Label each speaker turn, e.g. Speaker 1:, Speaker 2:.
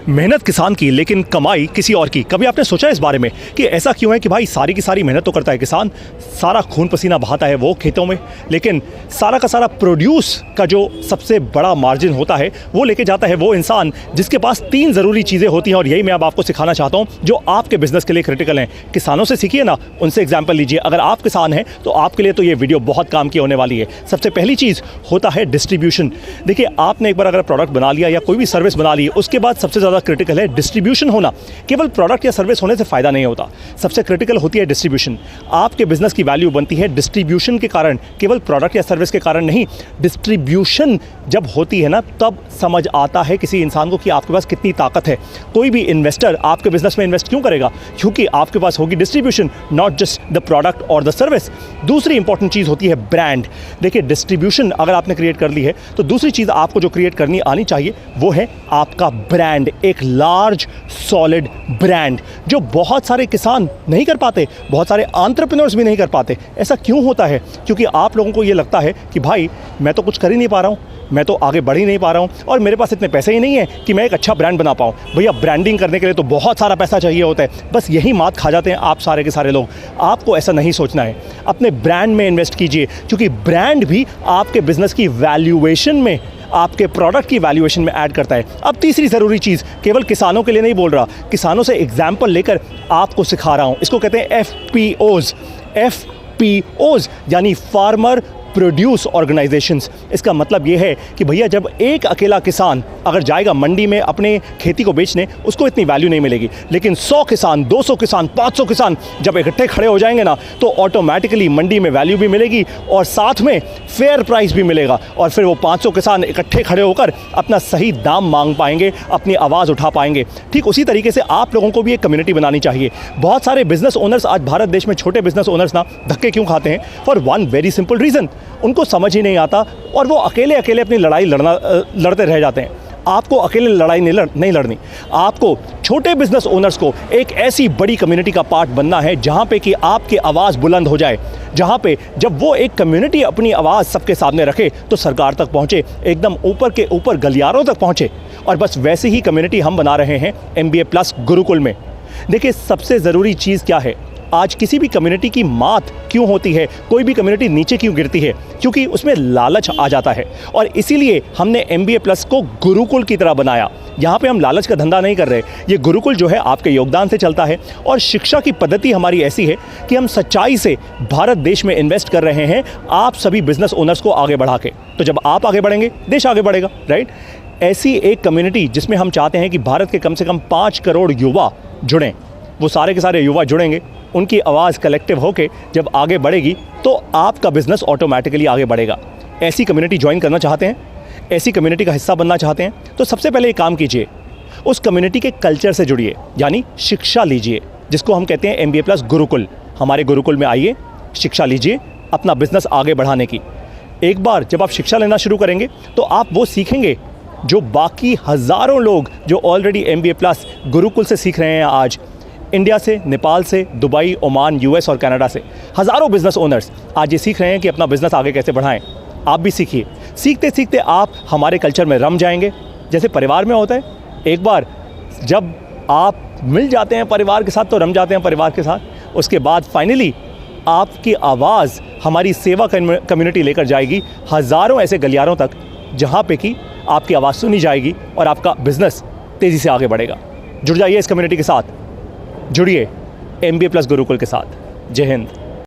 Speaker 1: मेहनत किसान की लेकिन कमाई किसी और की। कभी आपने सोचा इस बारे में कि ऐसा क्यों है कि भाई सारी की सारी मेहनत तो करता है किसान, सारा खून पसीना बहाता है वो खेतों में, लेकिन सारा का सारा प्रोड्यूस का जो सबसे बड़ा मार्जिन होता है वो लेके जाता है वो इंसान जिसके पास तीन ज़रूरी चीज़ें होती हैं। और यही मैं अब आपको सिखाना चाहता हूँ जो आपके बिजनेस के लिए क्रिटिकल हैं। किसानों से सीखिए ना, उनसे एग्जाम्पल लीजिए। अगर आप किसान हैं तो आपके लिए तो ये वीडियो बहुत काम की होने वाली है। सबसे पहली चीज़ होता है डिस्ट्रीब्यूशन। देखिए, आपने एक बार अगर प्रोडक्ट बना लिया या कोई भी सर्विस बना ली, उसके बाद सबसे ज़्यादा क्रिटिकल है डिस्ट्रीब्यूशन होना। केवल प्रोडक्ट या सर्विस होने से फ़ायदा नहीं होता, सबसे क्रिटिकल होती है डिस्ट्रीब्यूशन। आपके बिजनेस की वैल्यू बनती है डिस्ट्रीब्यूशन के कारण, केवल प्रोडक्ट या सर्विस के कारण नहीं। डिस्ट्रीब्यूशन जब होती है ना, तब समझ आता है किसी इंसान को कि आपके पास कितनी ताकत है। कोई भी इन्वेस्टर आपके बिजनेस में इन्वेस्ट क्यों करेगा? क्योंकि आपके पास होगी distribution, not just the product और द सर्विस। दूसरी इंपॉर्टेंट चीज़ होती है ब्रांड। देखिए, डिस्ट्रीब्यूशन अगर आपने क्रिएट कर ली है तो दूसरी चीज़ आपको जो क्रिएट करनी आनी चाहिए वो है आपका ब्रांड। एक लार्ज सॉलिड ब्रांड जो बहुत सारे किसान नहीं कर पाते, बहुत सारे एंटरप्रेन्योर्स भी नहीं कर पाते। ऐसा क्यों होता है? क्योंकि आप लोगों को ये लगता है कि भाई मैं तो कुछ कर ही नहीं पा रहा हूँ, मैं तो आगे बढ़ ही नहीं पा रहा हूँ और मेरे पास इतने पैसे ही नहीं है कि मैं एक अच्छा ब्रांड बना पाऊँ। भैया, ब्रांडिंग करने के लिए तो बहुत सारा पैसा चाहिए होता है। बस यही मात खा जाते हैं आप सारे के सारे लोग। आपको ऐसा नहीं सोचना है, अपने ब्रांड में इन्वेस्ट कीजिए, क्योंकि ब्रांड भी आपके बिजनेस की वैल्यूएशन में, आपके प्रोडक्ट की वैल्यूएशन में ऐड करता है। अब तीसरी ज़रूरी चीज़, केवल किसानों के लिए नहीं बोल रहा, किसानों से एग्जाम्पल लेकर आपको सिखा रहा हूँ। इसको कहते हैं FPOs। FPOs यानी फार्मर प्रोड्यूस ऑर्गेनाइजेशंस। इसका मतलब ये है कि भैया, जब एक अकेला किसान अगर जाएगा मंडी में अपने खेती को बेचने, उसको इतनी वैल्यू नहीं मिलेगी। लेकिन 100 किसान, 200 किसान, 500 किसान जब इकट्ठे खड़े हो जाएंगे ना, तो ऑटोमेटिकली मंडी में वैल्यू भी मिलेगी और साथ में फेयर प्राइस भी मिलेगा। और फिर वो 500 किसान इकट्ठे खड़े होकर अपना सही दाम मांग पाएंगे, अपनी आवाज़ उठा पाएंगे। ठीक उसी तरीके से आप लोगों को भी एक कम्युनिटी बनानी चाहिए। बहुत सारे बिजनेस ओनर्स आज भारत देश में, छोटे बिजनेस ओनर्स ना, धक्के क्यों खाते हैं? For one very simple reason, उनको समझ ही नहीं आता और वो अकेले अकेले अपनी लड़ाई लड़ते रह जाते हैं। आपको अकेले लड़ाई नहीं लड़नी। आपको छोटे बिजनेस ओनर्स को एक ऐसी बड़ी कम्युनिटी का पार्ट बनना है जहां पे कि आपकी आवाज़ बुलंद हो जाए, जहां पे जब वो एक कम्युनिटी अपनी आवाज़ सबके सामने रखे तो सरकार तक पहुंचे, एकदम ऊपर के ऊपर गलियारों तक पहुंचे। और बस वैसी ही कम्युनिटी हम बना रहे हैं MBA प्लस गुरुकुल में। देखिए, सबसे ज़रूरी चीज़ क्या है? आज किसी भी कम्युनिटी की मात क्यों होती है, कोई भी कम्युनिटी नीचे क्यों गिरती है? क्योंकि उसमें लालच आ जाता है। और इसीलिए हमने MBA प्लस को गुरुकुल की तरह बनाया। यहाँ पे हम लालच का धंधा नहीं कर रहे। ये गुरुकुल जो है आपके योगदान से चलता है और शिक्षा की पद्धति हमारी ऐसी है कि हम सच्चाई से भारत देश में इन्वेस्ट कर रहे हैं, आप सभी बिजनेस ओनर्स को आगे बढ़ा के। तो जब आप आगे बढ़ेंगे, देश आगे बढ़ेगा, राइट? ऐसी एक कम्युनिटी जिसमें हम चाहते हैं कि भारत के कम से कम 5 करोड़ युवा जुड़ें। वो सारे के सारे युवा जुड़ेंगे, उनकी आवाज़ कलेक्टिव होके जब आगे बढ़ेगी तो आपका बिजनेस ऑटोमेटिकली आगे बढ़ेगा। ऐसी कम्युनिटी ज्वाइन करना चाहते हैं, ऐसी कम्युनिटी का हिस्सा बनना चाहते हैं, तो सबसे पहले एक काम कीजिए, उस कम्युनिटी के कल्चर से जुड़िए, यानी शिक्षा लीजिए, जिसको हम कहते हैं MBA प्लस गुरुकुल। हमारे गुरुकुल में आइए, शिक्षा लीजिए अपना बिजनेस आगे बढ़ाने की। एक बार जब आप शिक्षा लेना शुरू करेंगे तो आप वो सीखेंगे जो बाकी हज़ारों लोग जो ऑलरेडी MBA प्लस गुरुकुल से सीख रहे हैं। आज इंडिया से, नेपाल से, दुबई, ओमान, US और कनाडा से हज़ारों बिजनेस ओनर्स आज ये सीख रहे हैं कि अपना बिजनेस आगे कैसे बढ़ाएं। आप भी सीखिए। सीखते सीखते आप हमारे कल्चर में रम जाएंगे। जैसे परिवार में होता है, एक बार जब आप मिल जाते हैं परिवार के साथ तो रम जाते हैं परिवार के साथ। उसके बाद फाइनली आपकी आवाज़ हमारी सेवा कम्युनिटी लेकर जाएगी हज़ारों ऐसे गलियारों तक, जहाँ पे कि आपकी आवाज़ सुनी जाएगी और आपका बिजनेस तेज़ी से आगे बढ़ेगा। जुड़ जाइए इस कम्युनिटी के साथ, जुड़िए MBA प्लस गुरुकुल के साथ। जय हिंद।